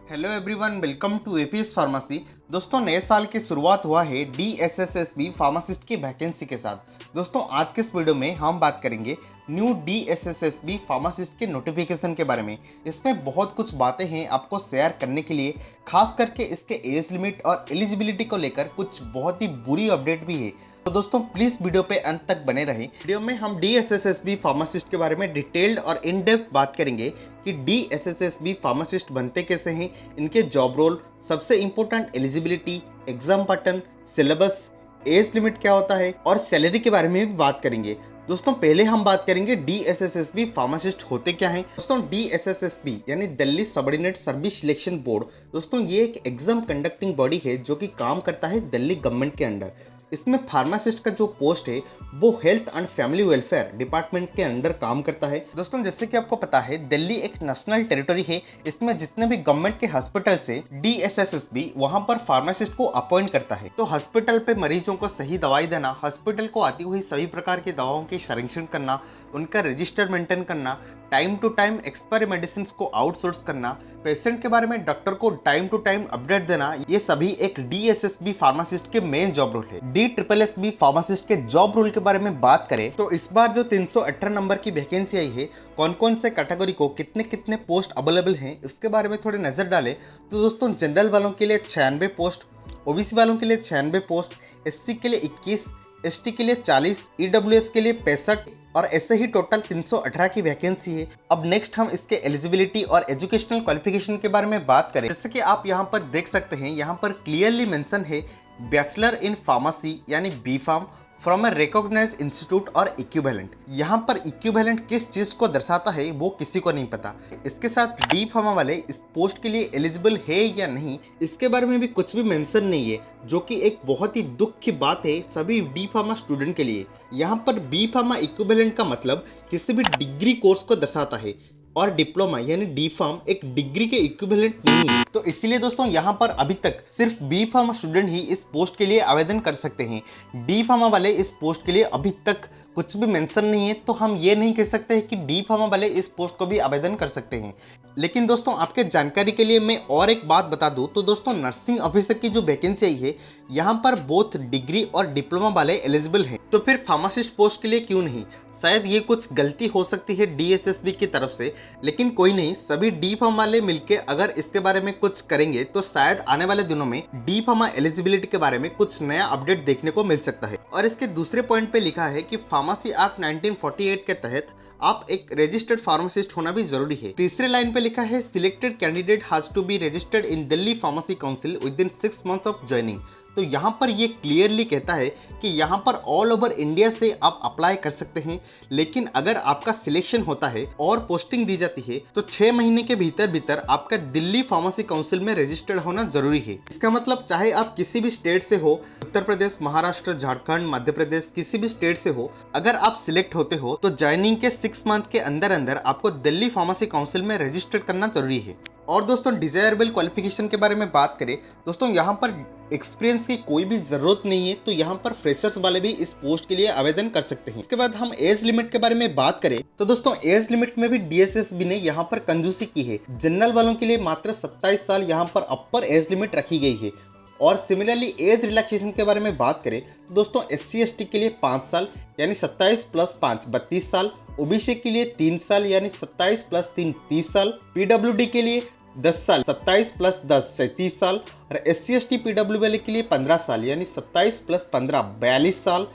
Hello everyone, welcome to APS pharmacy. दोस्तों, नए साल की शुरुआत हुआ है डीएसएसएसबी फार्मासिस्ट की वैकेंसी के साथ। दोस्तों, आज के इस वीडियो में हम बात करेंगे न्यू डीएसएसएसबी फार्मासिस्ट के नोटिफिकेशन के बारे में। इसमें बहुत कुछ बातें हैं आपको शेयर करने के लिए, खास करके इसके एज लिमिट और एलिजिबिलिटी को लेकर कुछ बहुत ही बुरी अपडेट भी है। तो दोस्तों, प्लीज वीडियो पे अंत तक बने रहें। वीडियो में हम डीएसएसएसबी फार्मासिस्ट के बारे में डिटेल्ड और इन डेप्थ बात करेंगे कि डीएसएसएसबी फार्मासिस्ट बनते कैसे हैं, इनके जॉब रोल, सबसे important eligibility, exam pattern, syllabus, age limit क्या होता है और सैलरी के बारे में भी बात करेंगे। दोस्तों, पहले हम बात करेंगे डीएसएसएसबी फार्मासिस्ट होते क्या हैं। दोस्तों, डीएसएसएसबी यानी Delhi subordinate service selection board, दोस्तों ये एक एग्जाम कंडक्टिंग बॉडी है जो कि काम करता है दिल्ली गवर्नमेंट के अंडर। इसमें फार्मासिस्ट का जो पोस्ट है वो health and family welfare department के अंडर काम करता है। दोस्तों, जैसे कि आपको पता है, दिल्ली एक नेशनल टेरिटरी है। इसमें जितने भी गवर्नमेंट के हॉस्पिटल से डीएसएसएसबी वहां पर फार्मासिस्ट को अपॉइंट करता है। तो हॉस्पिटल पे मरीजों को सही दवाई देना, हॉस्पिटल को आती हुई सभी प्रकार की दवाओं की संरक्षण करना, उनका रजिस्टर मेंटेन करना, time to time expiry medicine को आउटसोर्स करना, पेशेंट के बारे में डॉक्टर को टाइम टू टाइम अपडेट देना, ये सभी एक डीएसएसबी फार्मासिस्ट के मेन जॉब रोल है। डीएसएसएसबी फार्मासिस्ट के जॉब रोल के बारे में बात करें तो इस बार जो 318 नंबर की वैकेंसी आई है, कौन कौन से कैटेगरी को कितने कितने पोस्ट अवेलेबल हैं, इसके बारे में थोड़ी नजर डालें तो दोस्तों, जनरल वालों के लिए 96 पोस्ट, ओबीसी वालों के लिए 96 पोस्ट, एससी के लिए 21, एसटी के लिए 40, ईडब्ल्यूएस के लिए 65 और ऐसे ही टोटल 318 की वैकेंसी है। अब नेक्स्ट हम इसके एलिजिबिलिटी और एजुकेशनल क्वालिफिकेशन के बारे में बात करें। जैसे कि आप यहाँ पर देख सकते हैं, यहाँ पर क्लियरली मेंशन है बैचलर इन फार्मेसी यानी B pharm from a recognised institute और इक्विवेलेंट। यहाँ पर इक्विवेलेंट किस चीज को दर्शाता है वो किसी को नहीं पता। इसके साथ डी फार्मा वाले इस पोस्ट के लिए एलिजिबल है या नहीं, इसके बारे में भी कुछ भी मेंशन नहीं है, जो कि एक बहुत ही दुख की बात है सभी डी फार्मा स्टूडेंट के लिए। यहाँ पर बी फार्मा इक्विवेलेंट का मतलब किसी भी डिग्री कोर्स को दर्शाता है और डिप्लोमा यानी डी फार्म एक डिग्री के इक्विवेलेंट नहीं है। तो इसीलिए दोस्तों, यहाँ पर अभी तक सिर्फ बी फार्मा स्टूडेंट ही इस पोस्ट के लिए आवेदन कर सकते हैं। डी फार्मा वाले इस पोस्ट के लिए अभी तक कुछ भी मेंशन नहीं है, तो हम ये नहीं कह सकते हैं कि डी फार्मा वाले इस पोस्ट को भी आवेदन कर सकते हैं। लेकिन दोस्तों, आपके जानकारी के लिए मैं और एक बात बता दूं तो दोस्तों, नर्सिंग ऑफिसर की जो वैकेंसी आई है, यहाँ पर बोथ डिग्री और डिप्लोमा वाले एलिजिबल हैं। तो फिर फार्मासिस्ट पोस्ट के लिए क्यों नहीं? शायद ये कुछ गलती हो सकती है डीएसएसबी की तरफ से, लेकिन कोई नहीं, सभी डी फार्मा वाले मिलके अगर इसके बारे में कुछ करेंगे तो शायद आने वाले दिनों में डी फार्मा एलिजिबिलिटी के बारे में कुछ नया अपडेट देखने को मिल सकता है। और इसके दूसरे पॉइंट पे लिखा है कि फार्मेसी एक्ट 1948 के तहत आप एक रजिस्टर्ड फार्मासिस्ट होना भी जरूरी है। तीसरे लाइन पे लिखा है selected candidate has to be registered in Delhi pharmacy council with in 6 months of joining. तो यहाँ पर ये क्लियरली कहता है कि यहाँ पर ऑल ओवर इंडिया से आप अप्लाई कर सकते हैं, लेकिन अगर आपका सिलेक्शन होता है और पोस्टिंग दी जाती है तो 6 महीने के भीतर भीतर आपका दिल्ली फार्मेसी काउंसिल में रजिस्टर्ड होना जरूरी है। इसका मतलब चाहे आप किसी भी स्टेट से हो, उत्तर प्रदेश, महाराष्ट्र, झारखंड, मध्य प्रदेश, किसी भी स्टेट से हो, अगर आप सिलेक्ट होते हो तो ज्वाइनिंग के 6 month के अंदर अंदर आपको दिल्ली फार्मेसी काउंसिल में रजिस्टर्ड करना जरूरी है। और दोस्तों, डिजायरेबल क्वालिफिकेशन के बारे में बात करें दोस्तों, यहाँ पर एक्सपीरियंस की कोई भी जरूरत नहीं है, तो यहाँ पर फ्रेशर्स वाले भी इस पोस्ट के लिए आवेदन कर सकते हैं। इसके बाद हम एज लिमिट के बारे में बात करें तो दोस्तों, एज लिमिट में भी डीएसएसबी ने यहाँ पर कंजूसी की है। जनरल वालों के लिए मात्र 27 साल यहाँ पर अपर एज लिमिट रखी गई है। और सिमिलरली एज रिलैक्सेशन के बारे में बात करें तो दोस्तों, एससी एसटी के लिए 5 साल यानी 27 + 5 32 साल, ओबीसी के लिए 3 साल यानी 27 + 3 30 साल, पीडब्ल्यूडी के लिए 10 साल 27 + 10 37 साल और एससी एसटी पीडब्ल्यू वाले के लिए 15 साल यानी 27 + 15 42 साल,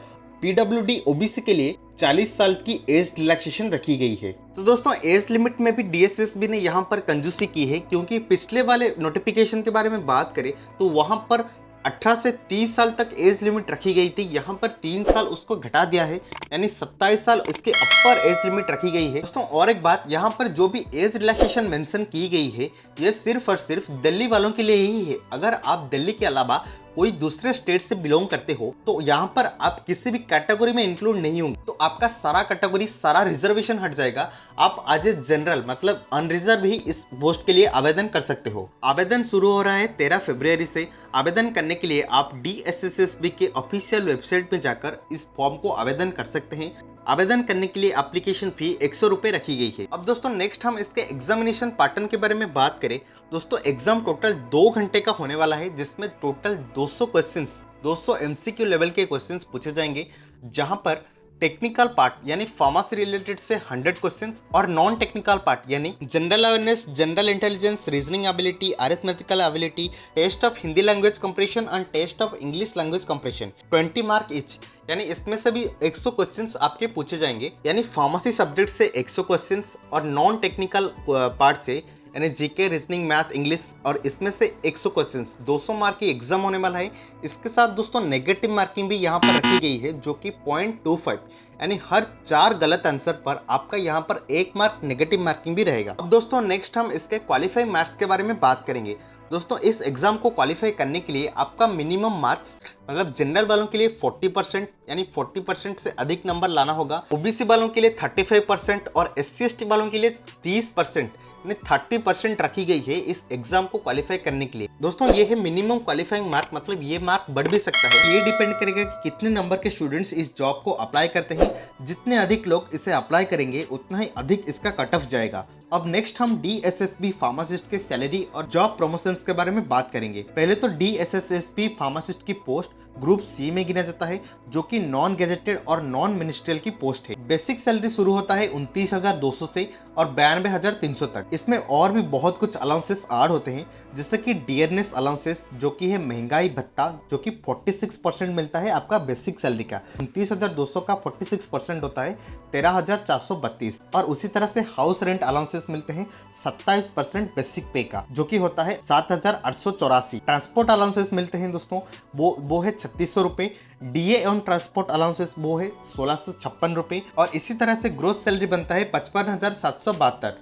पीडब्ल्यूडी ओबीसी के लिए 40 साल की एज रिलैक्सेशन रखी गई है। तो दोस्तों, एज लिमिट में भी डीएसएसबी ने यहाँ पर कंजूसी की है, क्योंकि पिछले वाले नोटिफिकेशन के बारे में बात करें तो वहाँ पर 18 से 30 साल तक एज लिमिट रखी गई थी। यहाँ पर 3 साल उसको घटा दिया है यानी 27 साल इसके अपर एज लिमिट रखी गई है। दोस्तों, और एक बात, यहाँ पर जो भी एज रिलैक्सेशन मेंशन की गई है ये सिर्फ और सिर्फ दिल्ली वालों के लिए ही है। अगर आप दिल्ली के अलावा कोई दूसरे स्टेट से बिलोंग करते हो तो यहाँ पर आप किसी भी कैटेगरी में इंक्लूड नहीं होंगे, तो आपका सारा कैटेगरी, सारा रिजर्वेशन हट जाएगा। आप एज ए जनरल मतलब अनरिजर्व ही इस पोस्ट के लिए आवेदन कर सकते हो। आवेदन शुरू हो रहा है 13 फरवरी से। आवेदन करने के लिए आप DSSSB के ऑफिशियल वेबसाइट में जाकर इस फॉर्म को आवेदन कर सकते हैं। आवेदन करने के लिए एप्लीकेशन फी 100 रुपये रखी गई है। अब दोस्तों नेक्स्ट हम इसके एग्जामिनेशन पैटर्न के बारे में बात करें। दोस्तों एग्जाम टोटल 2 घंटे का होने वाला है, जिसमें टोटल 200 क्वेश्चंस 200 MCQ लेवल के क्वेश्चंस पूछे जाएंगे, जहां पर टेक्निकल पार्ट यानी फार्मेसी रिलेटेड से 100 क्वेश्चंस और नॉन टेक्निकल पार्ट यानी general awareness, general intelligence, reasoning ability, arithmetical ability, test of Hindi language comprehension and test of English language comprehension 20 mark each, यानी इसमें से भी 100 क्वेश्चंस आपके पूछे जाएंगे। यानी फार्मेसी सब्जेक्ट से 100 क्वेश्चंस और नॉन टेक्निकल पार्ट से यानी जीके, रीजनिंग, मैथ, इंग्लिश और इसमें से 100 क्वेश्चंस 200 मार्क की एग्जाम होने वाला है। इसके साथ दोस्तों नेगेटिव मार्किंग भी यहाँ पर रखी गई है, जो कि 0.25, यानी हर 4 गलत आंसर पर आपका यहाँ पर 1 मार्क नेगेटिव मार्किंग भी रहेगा। अब दोस्तों नेक्स्ट हम इसके क्वालिफाइंग मार्क्स के बारे में बात करेंगे। दोस्तों इस एग्जाम को क्वालिफाई करने के लिए आपका मिनिमम मार्क्स मतलब जनरल वालों के लिए 40% यानी 40% से अधिक नंबर लाना होगा, ओबीसी वालों के लिए 35% और SC/ST वालों के लिए 30% यानी 30% रखी गई है इस एग्जाम को क्वालिफाई करने के लिए। दोस्तों ये है मिनिमम क्वालिफाइंग मार्क, मतलब ये मार्क बढ़ भी सकता है। ये डिपेंड करेगा कि कितने नंबर के स्टूडेंट्स इस जॉब को अप्लाई करते हैं। जितने अधिक लोग इसे अप्लाई करेंगे उतना ही अधिक इसका कट ऑफ जाएगा। अब नेक्स्ट हम DSSB फार्मासिस्ट के सैलरी और जॉब प्रमोशंस के बारे में बात करेंगे। पहले तो DSSB फार्मासिस्ट की पोस्ट ग्रुप C में गिना जाता है, जो कि नॉन गेजेटेड और नॉन मिनिस्ट्रियल की पोस्ट है। बेसिक सैलरी शुरू होता है 29,200 से और 92,300 तक। इसमें और भी बहुत कुछ अलाउंसेस ऐड होते हैं, जैसे कि डियरनेस अलाउंसेस, जो कि है महंगाई भत्ता, जो कि 46% मिलता है आपका बेसिक सैलरी का। 29,200 का 46% होता है 13,432। और उसी तरह से हाउस रेंट अलाउंसेस मिलते हैं 27% बेसिक पे का, जो कि होता है 7,884। ट्रांसपोर्ट अलाउंसेस मिलते हैं दोस्तों, वो है 3600 रुपये। DA ऑन ट्रांसपोर्ट अलाउंसेस वो है 1656 रुपये। और इसी तरह से ग्रोस सैलरी बनता है 55,772।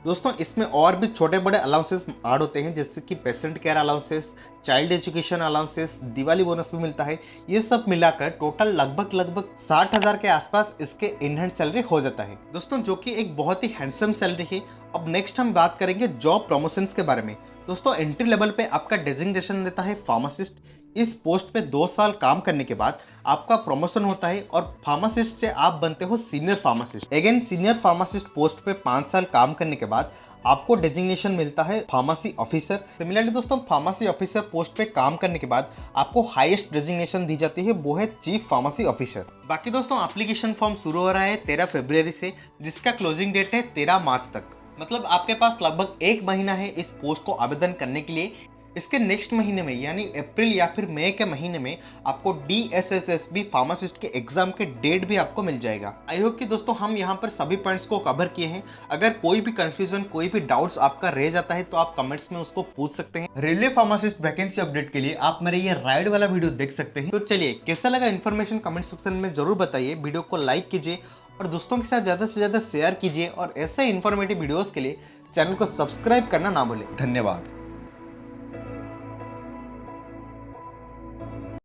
दोस्तों इसमें और भी छोटे बड़े अलाउंसेस ऐड होते हैं, जैसे कि patient care allowances, child education allowances, Diwali bonus भी मिलता है। ये सब मिलाकर टोटल लगभग 60,000 के आसपास इसके इन हैंड सैलरी हो जाता है दोस्तों, जो कि एक बहुत ही हैंडसम सैलरी है। अब नेक्स्ट हम बात करेंगे जॉब प्रमोशंस के बारे में। दोस्तों एंट्री लेवल पे आपका डेजिग्नेशन रहता है फार्मासिस्ट। इस पोस्ट पे 2 साल काम करने के बाद आपका प्रमोशन होता है और फार्मासिस्ट से आप बनते हो senior pharmacist. Again senior pharmacist post पे 5 साल काम करने के बाद आपको डेजिग्नेशन मिलता है फार्मेसी ऑफिसर। सिमिलरली दोस्तों फार्मेसी ऑफिसर पोस्ट पे काम करने के बाद आपको हाईएस्ट डेजिग्नेशन दी जाती है, वो है चीफ फार्मेसी ऑफिसर। बाकी दोस्तों एप्लीकेशन फॉर्म शुरू हो रहा है 13 फरवरी से, जिसका क्लोजिंग डेट है 13 मार्च तक। मतलब आपके पास लगभग 1 महीना है इस पोस्ट को आवेदन करने के लिए। इसके नेक्स्ट महीने में यानी अप्रैल या फिर मई के महीने में आपको DSSSB फार्मासिस्ट के एग्जाम के डेट भी आपको मिल जाएगा। आई होप कि दोस्तों हम यहाँ पर सभी पॉइंट्स को कवर किए हैं। अगर कोई भी कंफ्यूजन, कोई भी डाउट्स आपका रह जाता है तो आप कमेंट्स में उसको पूछ सकते हैं। रेलवे फार्मासिस्ट वैकेंसी अपडेट के लिए आप मेरे ये राइड वाला वीडियो देख सकते हैं। तो चलिए कैसा लगा इन्फॉर्मेशन कमेंट सेक्शन में जरूर बताइए। वीडियो को लाइक कीजिए और दोस्तों के साथ ज़्यादा से ज़्यादा शेयर कीजिए और ऐसे इन्फॉर्मेटिव वीडियोस के लिए चैनल को सब्सक्राइब करना ना भूलें। धन्यवाद।